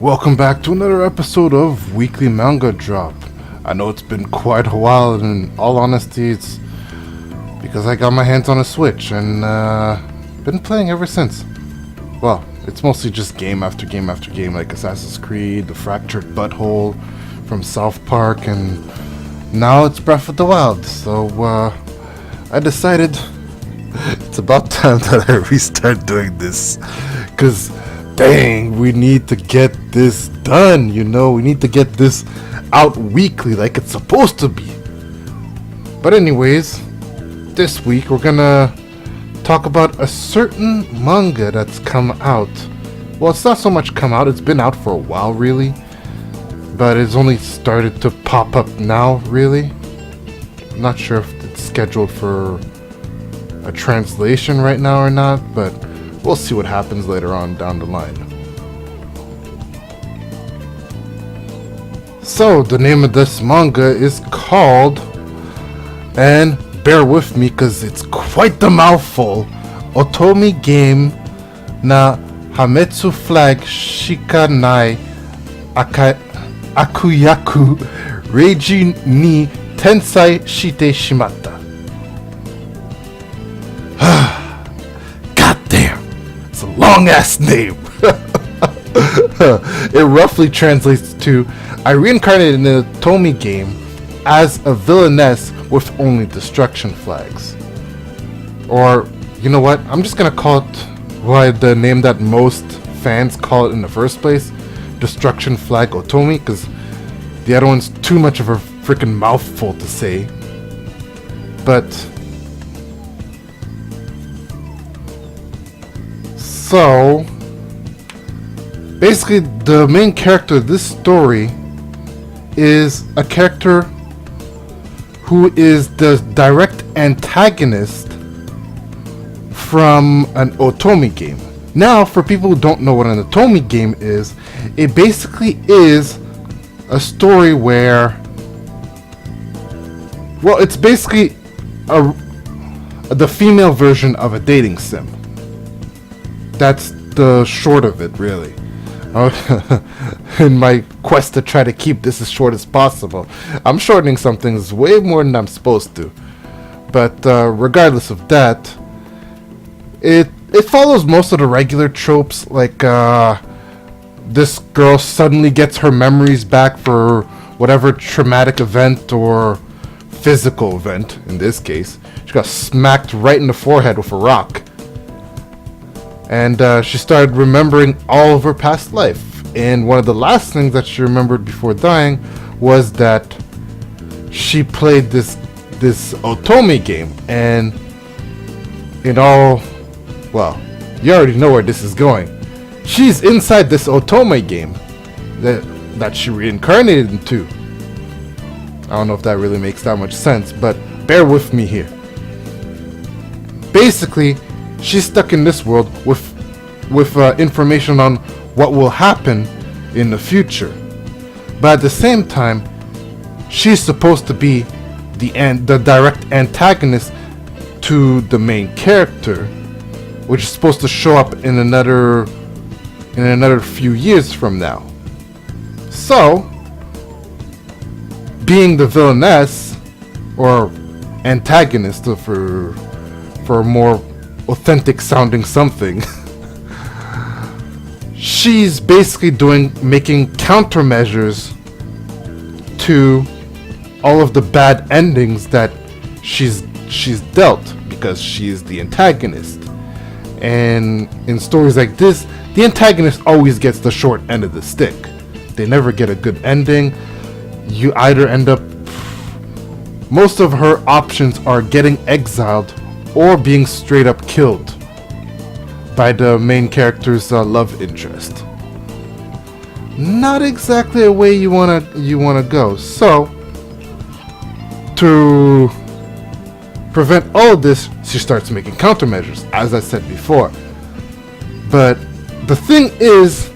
Welcome back to another episode of Weekly Manga Drop. I know it's been quite a while, and in all honesty, it's because I got my hands on a Switch and been playing ever since. Well, it's mostly just game after game after game, like Assassin's Creed, The Fractured Butthole from South Park, and now it's Breath of the Wild. So I decided it's about time that I restart doing this, because dang, we need to get this done, we need to get this out weekly like it's supposed to be. But anyways, this week we're gonna talk about a certain manga that's come out. Well, it's not so much come out, it's been out for a while really, but it's only started to pop up now really. I'm not sure if it's scheduled for a translation right now or not, but we'll see what happens later on down the line. So, the name of this manga is called, and bear with me because it's quite the mouthful, Otome Game na Hametsu Flag shika Akuyaku Reijou ni Tensei shite shimatta. It's a long ass name. It roughly translates to, I reincarnated in the Otome Game as a villainess with only destruction flags. Or, you know what, I'm just gonna call it the name that most fans call it in the first place, Destruction Flag Otome, because the other one's too much of a freaking mouthful to say. But so basically, the main character of this story is a character who is the direct antagonist from an Otome game. Now, for people who don't know what an Otome game is, it basically is a story where, well, it's basically the female version of a dating sim. That's the short of it, really. In my quest to try to keep this as short as possible, I'm shortening some things way more than I'm supposed to. But regardless of that, it follows most of the regular tropes, like this girl suddenly gets her memories back for whatever traumatic event or physical event. In this case, she got smacked right in the forehead with a rock. And she started remembering all of her past life. And one of the last things that she remembered before dying was that she played this Otome game. And well, you already know where this is going. She's inside this Otome game that she reincarnated into. I don't know if that really makes that much sense, but bear with me here. Basically, she's stuck in this world with information on what will happen in the future, but at the same time, she's supposed to be the direct antagonist to the main character, which is supposed to show up in another few years from now. So, being the villainess or antagonist for a more authentic sounding something, she's basically making countermeasures to all of the bad endings that she's dealt, because she is the antagonist. And in stories like this, the antagonist always gets the short end of the stick. They never get a good ending. You either end up, most of her options are getting exiled or being straight up killed by the main character's love interest. Not exactly a way you wanna go. So, to prevent all of this, she starts making countermeasures, as I said before. But the thing is,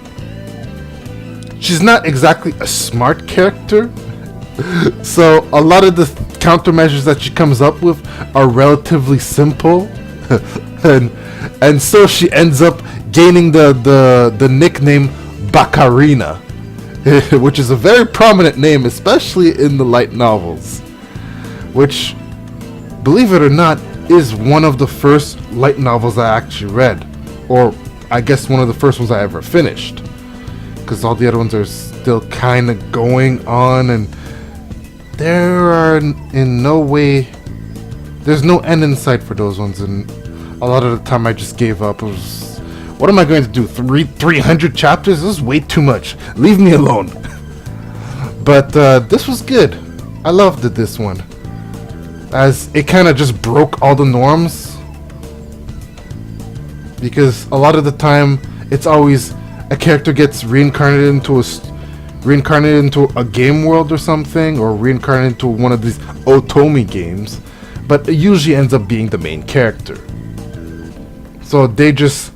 she's not exactly a smart character. So a lot of the countermeasures that she comes up with are relatively simple. And so she ends up gaining the nickname Bakarina, which is a very prominent name, especially in the light novels, which, believe it or not, is one of the first light novels I actually read, or I guess one of the first ones I ever finished, because all the other ones are still kind of going on, and there are in no way, there's no end in sight for those ones, and a lot of the time I just gave up. It was, what am I going to do? 300 chapters? This is way too much. Leave me alone. But this was good. I loved this one, as it kind of just broke all the norms, because a lot of the time it's always a character gets reincarnated into a game world or something, or reincarnated into one of these Otome games, but it usually ends up being the main character. So they just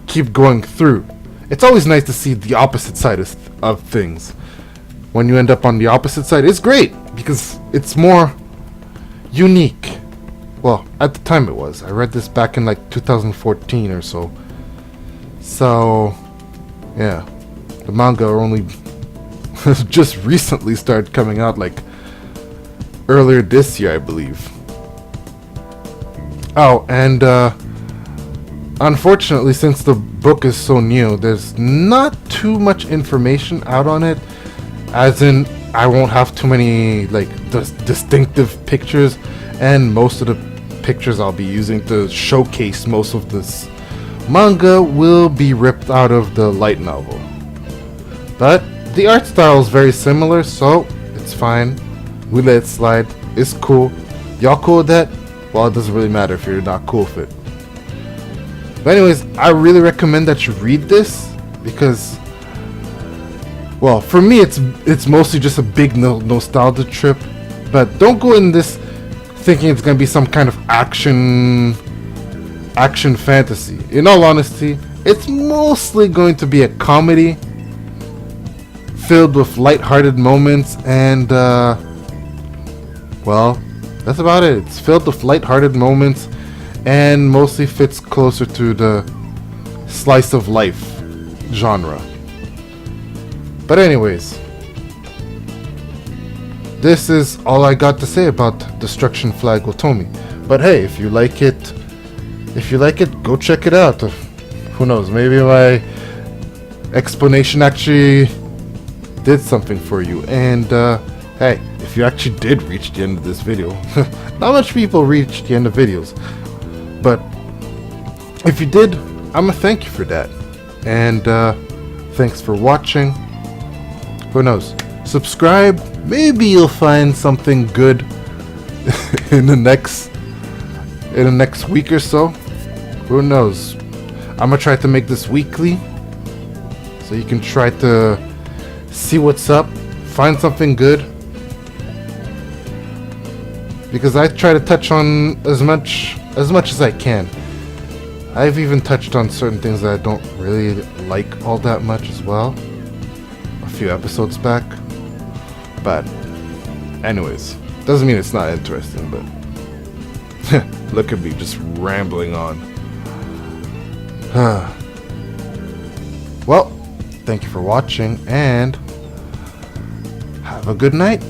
keep going through. It's always nice to see the opposite side of things. When you end up on the opposite side, it's great because it's more unique. Well, at the time it was. I read this back in like 2014 or so. So, yeah. The manga only just recently started coming out, like earlier this year, I believe. Oh, and unfortunately, since the book is so new, there's not too much information out on it. As in, I won't have too many like distinctive pictures, and most of the pictures I'll be using to showcase most of this manga will be ripped out of the light novel. But the art style is very similar, so it's fine. We let it slide. It's cool. Y'all cool with that? Well, it doesn't really matter if you're not cool with it. But anyways, I really recommend that you read this because, well, for me it's mostly just a big nostalgia trip. But don't go in this thinking it's gonna be some kind of action fantasy. In all honesty, it's mostly going to be a comedy filled with light-hearted moments, and well, that's about it. It's filled with light-hearted moments and mostly fits closer to the slice of life genre. But anyways, this is all I got to say about Destruction Flag Otome. But hey, if you like it, go check it out. Who knows, maybe my explanation actually did something for you. And hey, if you actually did reach the end of this video, not much people reach the end of videos, but if you did, I'ma thank you for that. And thanks for watching. Who knows, subscribe, maybe you'll find something good in the next week or so. Who knows. I'm gonna try to make this weekly, so you can try to see what's up, find something good, because I try to touch on as much as I can. I've even touched on certain things that I don't really like all that much as well, a few episodes back. But anyways, doesn't mean it's not interesting, but look at me just rambling on. Well, thank you for watching, and have a good night.